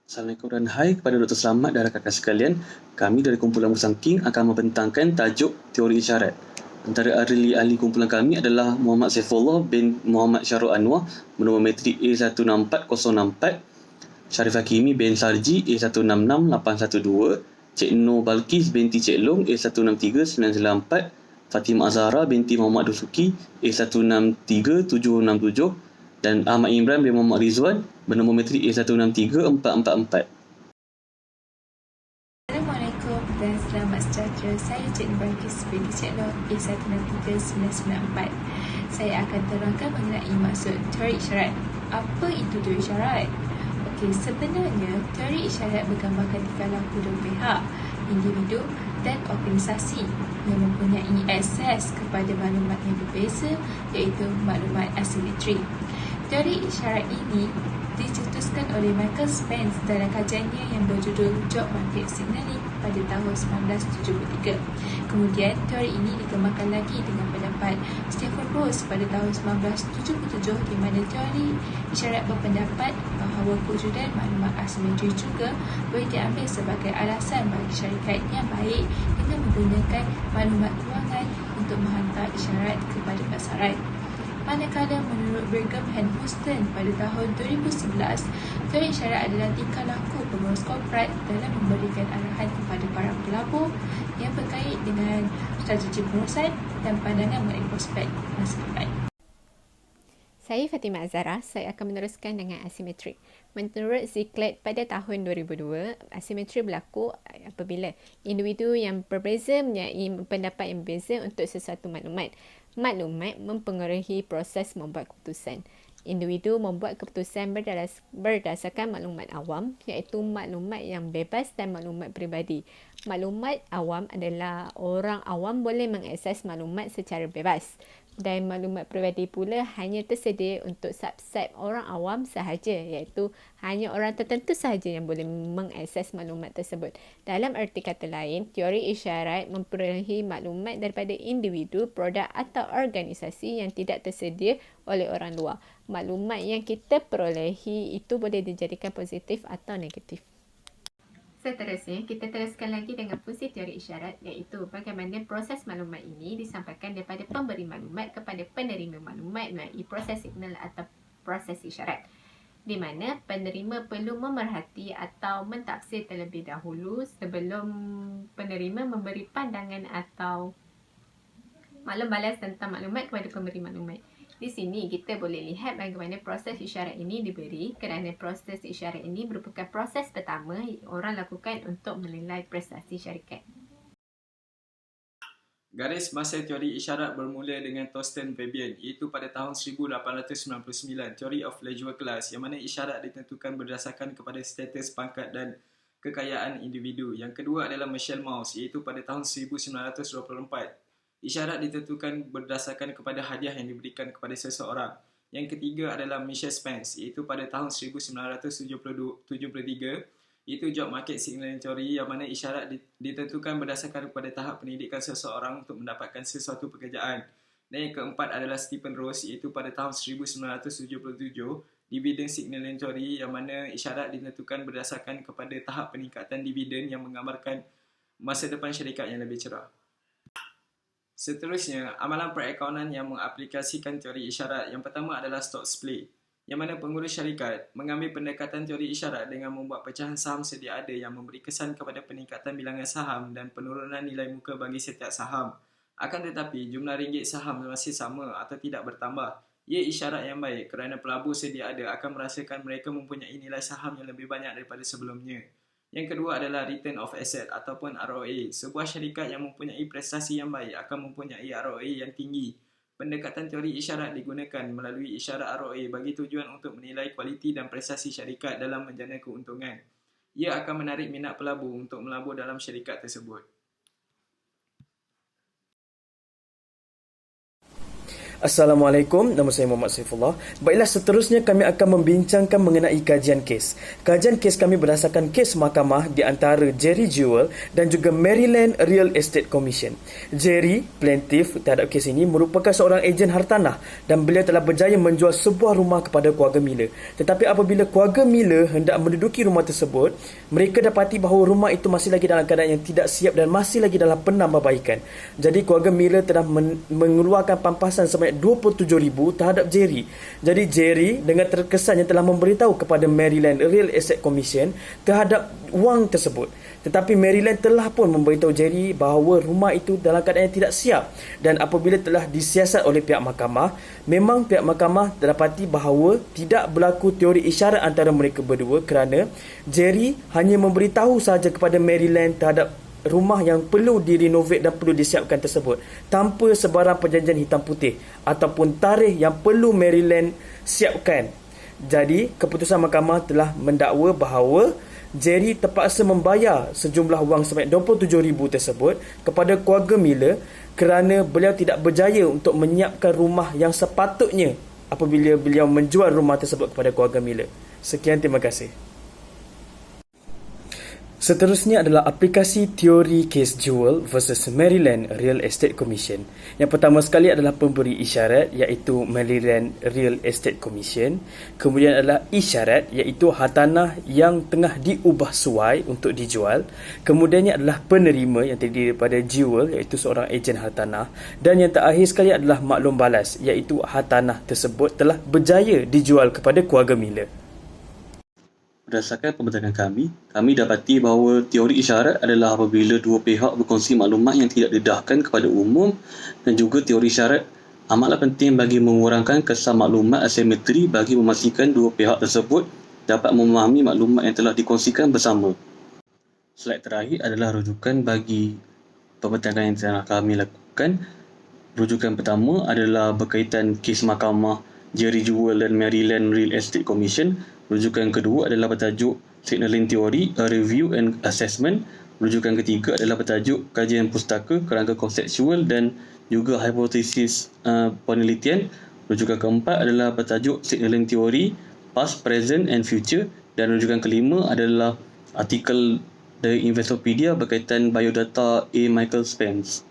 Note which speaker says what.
Speaker 1: Assalamualaikum dan hai kepada Dr. Selamat dan rakan-rakan sekalian. Kami dari kumpulan Musang King akan membentangkan tajuk teori isyarat. Antara ahli kumpulan kami adalah Muhammad Saifullah bin Muhammad Syarul Anwar menembus metrik A164064, Syarif Hakimi bin Sarji A166812, Cik Nur Balkis binti Cik Long A163994, Fatimah Azhara binti Muhammad Dusuki A163767 dan Ahmad Imran bin Muhammad Rizwan bernombor metrik A163444.
Speaker 2: Assalamualaikum dan selamat sejahtera. Saya Cik Nur Balkis binti Cik Long A163994. Saya akan terangkan mengenai maksud teori isyarat. Apa itu teori isyarat? Okey, sebenarnya teori isyarat bergambarkan tingkah laku dua pihak, individu dan organisasi yang mempunyai akses kepada maklumat yang berbeza, iaitu maklumat asimetrik. Teori isyarat ini dicetuskan oleh Michael Spence dalam kajiannya yang berjudul Job Market Signaling pada tahun 1973. Kemudian, teori ini dikembangkan lagi dengan pendapat Stephen Rose pada tahun 1977, di mana teori isyarat berpendapat bahawa kewujudan maklumat asimetrik juga boleh diambil sebagai alasan bagi syarikat yang baik dengan menggunakan maklumat kewangan untuk menghantar isyarat kepada pasaran. Manakala menurut Brigham and Houston pada tahun 2011, teori isyarat adalah tingkah laku pengurus korporat dalam memberikan arahan kepada para pelabur yang berkait dengan strategi pengurusan dan pandangan mengenai prospek masa depan.
Speaker 3: Saya Fatimah Azhara, saya akan meneruskan dengan asimetrik. Menurut Ziklet pada tahun 2002, asimetrik berlaku apabila individu yang berbeza mempunyai pendapat yang berbeza untuk sesuatu maklumat. Maklumat mempengaruhi proses membuat keputusan. Individu membuat keputusan berdasarkan maklumat awam, iaitu maklumat yang bebas dan maklumat peribadi. Maklumat awam adalah orang awam boleh mengakses maklumat secara bebas, dan maklumat peribadi pula hanya tersedia untuk subset orang awam sahaja, iaitu hanya orang tertentu sahaja yang boleh mengakses maklumat tersebut. Dalam erti kata lain, teori isyarat memperolehi maklumat daripada individu, produk atau organisasi yang tidak tersedia oleh orang luar. Maklumat yang kita perolehi itu boleh dijadikan positif atau negatif. Seterusnya, kita teruskan lagi dengan fungsi teori isyarat, iaitu bagaimana proses maklumat ini disampaikan daripada pemberi maklumat kepada penerima maklumat melalui proses signal atau proses isyarat, di mana penerima perlu memerhati atau mentafsir terlebih dahulu sebelum penerima memberi pandangan atau maklum balas tentang maklumat kepada pemberi maklumat. Di sini kita boleh lihat bagaimana proses isyarat ini diberi, kerana proses isyarat ini merupakan proses pertama yang orang lakukan untuk menilai prestasi syarikat.
Speaker 4: Garis masa teori isyarat bermula dengan Thorsten Veblen, iaitu pada tahun 1899, Theory of Leisure Class, yang mana isyarat ditentukan berdasarkan kepada status, pangkat dan kekayaan individu. Yang kedua adalah Michel Mauss, iaitu pada tahun 1924. Isyarat ditentukan berdasarkan kepada hadiah yang diberikan kepada seseorang. Yang ketiga adalah Michel Spence, iaitu pada tahun 1973, iaitu Job Market Signaling Theory, yang mana isyarat ditentukan berdasarkan kepada tahap pendidikan seseorang untuk mendapatkan sesuatu pekerjaan. Dan yang keempat adalah Stephen Rose, iaitu pada tahun 1977, Dividend Signaling Theory, yang mana isyarat ditentukan berdasarkan kepada tahap peningkatan dividen yang menggambarkan masa depan syarikat yang lebih cerah. Seterusnya, amalan perakaunan yang mengaplikasikan teori isyarat. Yang pertama adalah stock split, yang mana pengurus syarikat mengambil pendekatan teori isyarat dengan membuat pecahan saham sedia ada yang memberi kesan kepada peningkatan bilangan saham dan penurunan nilai muka bagi setiap saham. Akan tetapi, jumlah ringgit saham masih sama atau tidak bertambah. Ia isyarat yang baik kerana pelabur sedia ada akan merasakan mereka mempunyai nilai saham yang lebih banyak daripada sebelumnya. Yang kedua adalah return of asset ataupun ROA. Sebuah syarikat yang mempunyai prestasi yang baik akan mempunyai ROA yang tinggi. Pendekatan teori isyarat digunakan melalui isyarat ROA bagi tujuan untuk menilai kualiti dan prestasi syarikat dalam menjana keuntungan. Ia akan menarik minat pelabur untuk melabur dalam syarikat tersebut.
Speaker 5: Assalamualaikum, nama saya Muhammad Saifullah. Baiklah, seterusnya kami akan membincangkan mengenai kajian kes. Kajian kes kami berdasarkan kes mahkamah di antara Jerry Jewell dan juga Maryland Real Estate Commission. Jerry, plaintiff terhadap kes ini, merupakan seorang ejen hartanah dan beliau telah berjaya menjual sebuah rumah kepada keluarga Miller. Tetapi apabila keluarga Miller hendak menduduki rumah tersebut, mereka dapati bahawa rumah itu masih lagi dalam keadaan yang tidak siap dan masih lagi dalam penambahbaikan. Jadi keluarga Miller telah mengeluarkan pampasan sebanyak $27,000 terhadap Jerry. Jadi Jerry dengan terkesan yang telah memberitahu kepada Maryland Real Estate Commission terhadap wang tersebut. Tetapi Maryland telah pun memberitahu Jerry bahawa rumah itu dalam keadaan yang tidak siap, dan apabila telah disiasat oleh pihak mahkamah, memang pihak mahkamah dapati bahawa tidak berlaku teori isyarat antara mereka berdua kerana Jerry hanya memberitahu sahaja kepada Maryland terhadap rumah yang perlu direnovate dan perlu disiapkan tersebut tanpa sebarang perjanjian hitam putih ataupun tarikh yang perlu Maryland siapkan. Jadi keputusan mahkamah telah mendakwa bahawa Jerry terpaksa membayar sejumlah wang sebanyak $27,000 tersebut kepada keluarga Miller kerana beliau tidak berjaya untuk menyiapkan rumah yang sepatutnya apabila beliau menjual rumah tersebut kepada keluarga Miller. Sekian, terima kasih. Seterusnya adalah aplikasi teori kes Jewell versus Maryland Real Estate Commission. Yang pertama sekali adalah pemberi isyarat, iaitu Maryland Real Estate Commission. Kemudian adalah isyarat, iaitu hartanah yang tengah diubah suai untuk dijual. Kemudiannya adalah penerima yang terdiri daripada Jewell, iaitu seorang ejen hartanah. Dan yang terakhir sekali adalah maklum balas, iaitu hartanah tersebut telah berjaya dijual kepada keluarga Miller.
Speaker 1: Berdasarkan pembentakan kami dapati bahawa teori isyarat adalah apabila dua pihak berkongsi maklumat yang tidak didedahkan kepada umum, dan juga teori isyarat amatlah penting bagi mengurangkan kesan maklumat asimetri bagi memastikan dua pihak tersebut dapat memahami maklumat yang telah dikongsikan bersama. Slide terakhir adalah rujukan bagi pembentakan yang telah kami lakukan. Rujukan pertama adalah berkaitan kes mahkamah Jerry Jewell dan Maryland Real Estate Commission. Rujukan kedua adalah bertajuk Signaling Theory, A Review and Assessment. Rujukan ketiga adalah bertajuk Kajian Pustaka, Kerangka Konseptual dan juga Hipotesis Penelitian. Rujukan keempat adalah bertajuk Signaling Theory, Past, Present and Future. Dan rujukan kelima adalah artikel dari Investopedia berkaitan biodata A. Michael Spence.